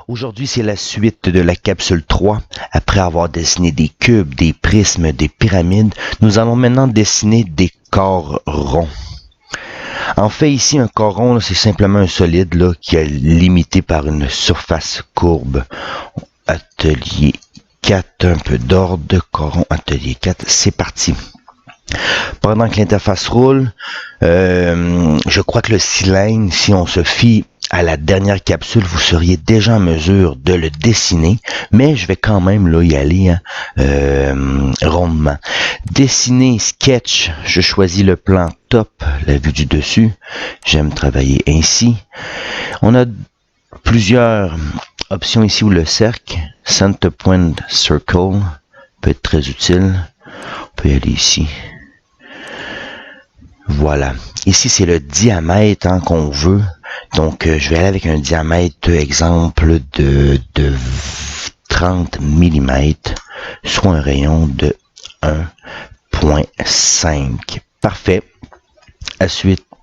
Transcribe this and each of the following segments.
Aujourd'hui, c'est la suite de la capsule 3. Après avoir dessiné des cubes, des prismes, des pyramides, nous allons maintenant dessiner des corps ronds. En fait, ici, un corps rond, c'est simplement un solide là, qui est limité par une surface courbe. Atelier 4, un peu d'ordre, corps rond, atelier 4, c'est parti. Pendant que l'interface roule, je crois que le cylindre, si on se fie à la dernière capsule, vous seriez déjà en mesure de le dessiner, mais je vais quand même là y aller rondement. Dessiner, sketch, je choisis le plan top, la vue du dessus. J'aime travailler ainsi. On a plusieurs options ici où le cercle, center point circle, peut être très utile. On peut y aller ici. Voilà. Ici, c'est le diamètre qu'on veut. Donc, je vais aller avec un diamètre, exemple, de 30 mm, soit un rayon de 1,5. Parfait.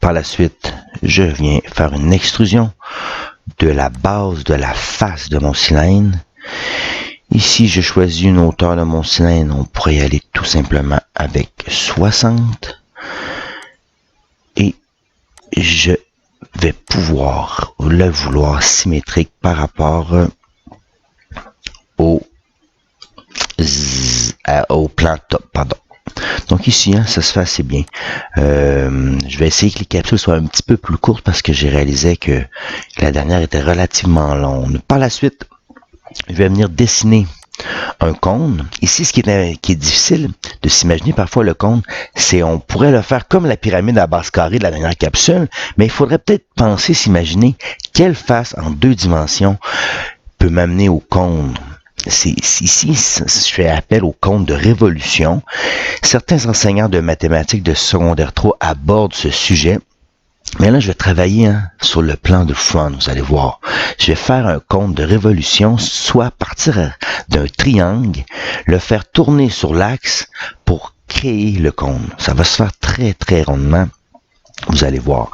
Par la suite, je viens faire une extrusion de la base de la face de mon cylindre. Ici, je choisis une hauteur de mon cylindre. On pourrait y aller tout simplement avec 60. Et je vais pouvoir le vouloir symétrique par rapport au plan top, pardon. Donc ici, ça se fait assez bien. Je vais essayer que les capsules soient un petit peu plus courtes parce que j'ai réalisé que la dernière était relativement longue. Par la suite, je vais venir dessiner un cône. Ici, ce qui est difficile de s'imaginer parfois le cône, c'est on pourrait le faire comme la pyramide à base carrée de la dernière capsule, mais il faudrait peut-être penser, s'imaginer quelle face en 2 dimensions peut m'amener au cône. Ici, je fais appel au cône de révolution. Certains enseignants de mathématiques de secondaire 3 abordent ce sujet. Mais là, je vais travailler sur le plan de front, vous allez voir. Je vais faire un cône de révolution, soit partir d'un triangle, le faire tourner sur l'axe pour créer le cône. Ça va se faire très, très rondement, vous allez voir.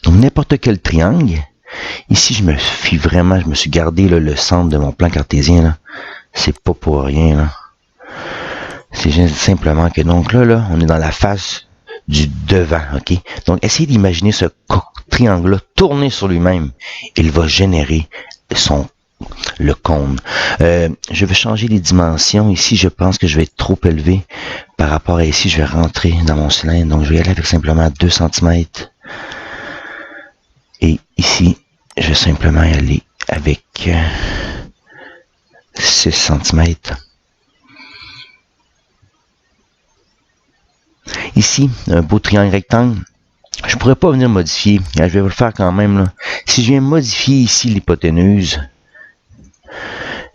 Donc, n'importe quel triangle. Ici, je me suis gardé là, le centre de mon plan cartésien. Là. C'est pas pour rien. Là. C'est simplement que, donc là, on est dans la face du devant, ok? Donc, essayez d'imaginer ce triangle-là tourner sur lui-même. Il va générer le cône. Je vais changer les dimensions. Ici, je pense que je vais être trop élevé par rapport à ici. Je vais rentrer dans mon cylindre. Donc, je vais y aller avec simplement 2 cm. Et ici, je vais simplement y aller avec 6 cm. Ici, un beau triangle rectangle. Je pourrais pas venir modifier. Je vais vous le faire quand même. Là. Si je viens modifier ici l'hypoténuse,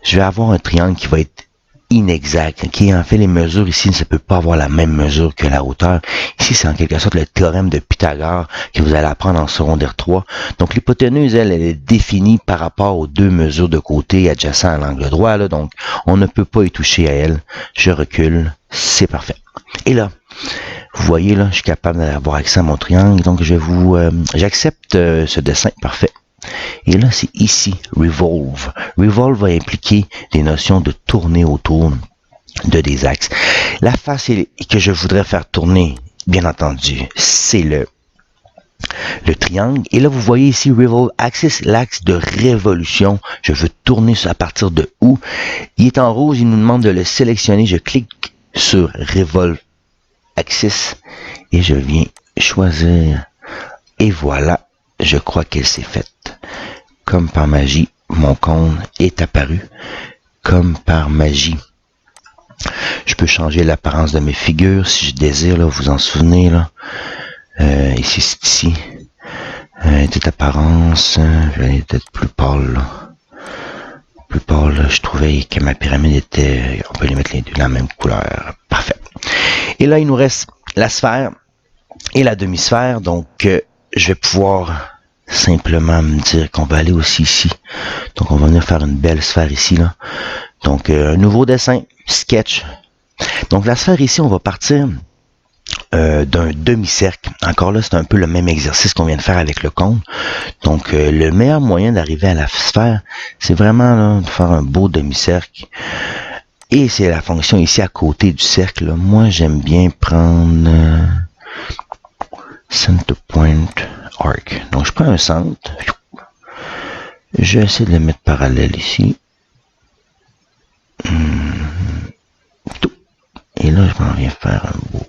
je vais avoir un triangle qui va être inexact. Okay? En fait, les mesures ici, ça ne peut pas avoir la même mesure que la hauteur. Ici, c'est en quelque sorte le théorème de Pythagore que vous allez apprendre en secondaire 3. Donc, l'hypoténuse, elle est définie par rapport aux 2 mesures de côté adjacentes à l'angle droit. Là. Donc, on ne peut pas y toucher à elle. Je recule. C'est parfait. Et là, vous voyez, là, je suis capable d'avoir accès à mon triangle. Donc, j'accepte ce dessin. Parfait. Et là, c'est ici, revolve. Revolve va impliquer des notions de tourner autour de des axes. La face que je voudrais faire tourner, bien entendu, c'est le triangle. Et là, vous voyez ici, revolve axis, l'axe de révolution. Je veux tourner à partir de où? Il est en rouge, il nous demande de le sélectionner. Je clique sur revolve axis et je viens choisir. Et voilà, je crois qu'elle s'est faite. Comme par magie, mon cône est apparu. Comme par magie. Je peux changer l'apparence de mes figures si je désire, là, vous en souvenez, là. Ici, c'est ici. Toute apparence, je vais aller peut-être plus pâle, là. Plus pâle, là, je trouvais que ma pyramide était, on peut les mettre les deux dans la même couleur. Parfait. Et là, il nous reste la sphère et la demi-sphère, donc je vais pouvoir simplement me dire qu'on va aller aussi ici. Donc, on va venir faire une belle sphère ici, là. Donc, un nouveau dessin, sketch. Donc, la sphère ici, on va partir d'un demi-cercle. Encore là, c'est un peu le même exercice qu'on vient de faire avec le cône. Donc, le meilleur moyen d'arriver à la sphère, c'est vraiment là, de faire un beau demi-cercle. Et c'est la fonction ici à côté du cercle. Là. Moi, j'aime bien prendre center point arc. Donc, je prends un centre. Je vais essayer de le mettre parallèle ici. Et là, je m'en viens faire un beau.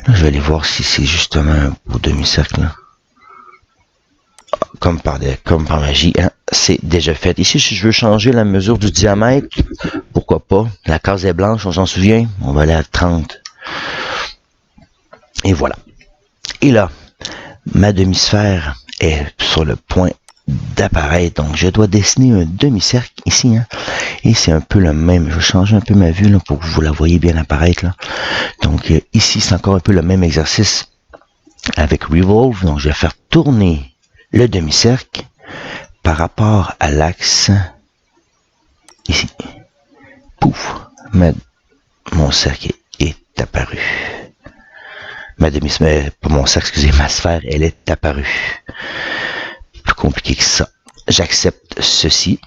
Là, je vais aller voir si c'est justement un beau demi-cercle. Là. Comme par magie, hein, c'est déjà fait. Ici, si je veux changer la mesure du diamètre, pourquoi pas. La case est blanche, on s'en souvient. On va aller à 30. Et voilà. Et là, ma demi-sphère est sur le point d'apparaître. Donc, je dois dessiner un demi-cercle ici. Hein. Et c'est un peu le même. Je vais changer un peu ma vue là, pour que vous la voyez bien apparaître. Là. Donc, ici, c'est encore un peu le même exercice avec Revolve. Donc, je vais faire tourner le demi-cercle par rapport à l'axe ici. Pouf! Mon cercle est apparu. Ma demi-sphère, pas mon cercle, excusez, ma sphère, elle est apparue. Plus compliqué que ça. J'accepte ceci.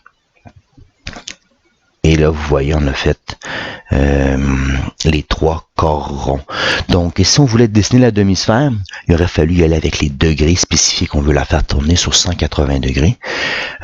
Et là, vous voyez, on a fait les 3 corps ronds. Donc, si on voulait dessiner la demi-sphère, il aurait fallu y aller avec les degrés spécifiques. On veut la faire tourner sur 180 degrés.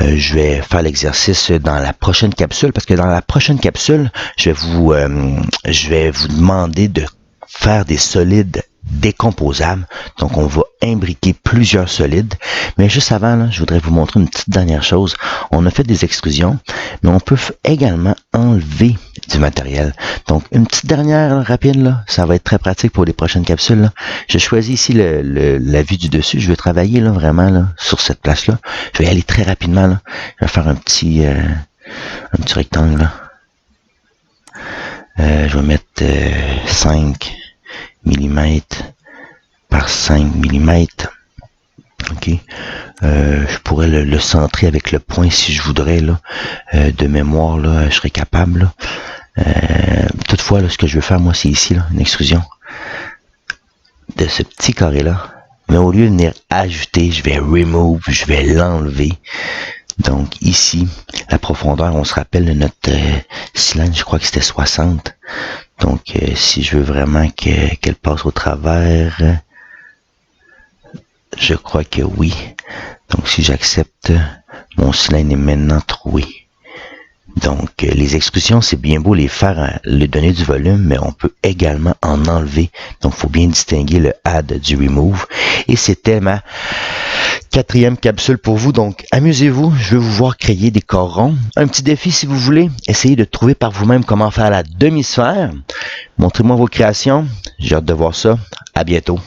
Je vais faire l'exercice dans la prochaine capsule, parce que dans la prochaine capsule, je vais vous demander de faire des solides décomposables. Donc, on va imbriquer plusieurs solides. Mais juste avant, là, je voudrais vous montrer une petite dernière chose. On a fait des extrusions, mais on peut également enlever du matériel. Donc, une petite dernière là, rapide, là, ça va être très pratique pour les prochaines capsules. Là. Je choisis ici la vue du dessus. Je vais travailler là, vraiment là, sur cette place-là. Je vais y aller très rapidement. Là. Je vais faire un petit rectangle. Là. Je vais mettre 5 mm par 5 mm. Ok. Je pourrais le centrer avec le point si je voudrais. Là. De mémoire, là, je serais capable. Là. Toutefois, là, ce que je veux faire, moi, c'est ici, là, une extrusion de ce petit carré-là. Mais au lieu de venir ajouter, je vais remove, je vais l'enlever. Donc ici, la profondeur, on se rappelle de notre cylindre, je crois que c'était 60. Donc si je veux vraiment qu'elle passe au travers, je crois que oui. Donc si j'accepte, mon cylindre est maintenant troué. Donc les extrusions, c'est bien beau les faire, les donner du volume, mais on peut également en enlever. Donc il faut bien distinguer le add du remove. Et c'était ma 4e capsule pour vous, donc amusez-vous, je vais vous voir créer des corps ronds. Un petit défi si vous voulez, essayez de trouver par vous-même comment faire la demi-sphère. Montrez-moi vos créations, j'ai hâte de voir ça. À bientôt.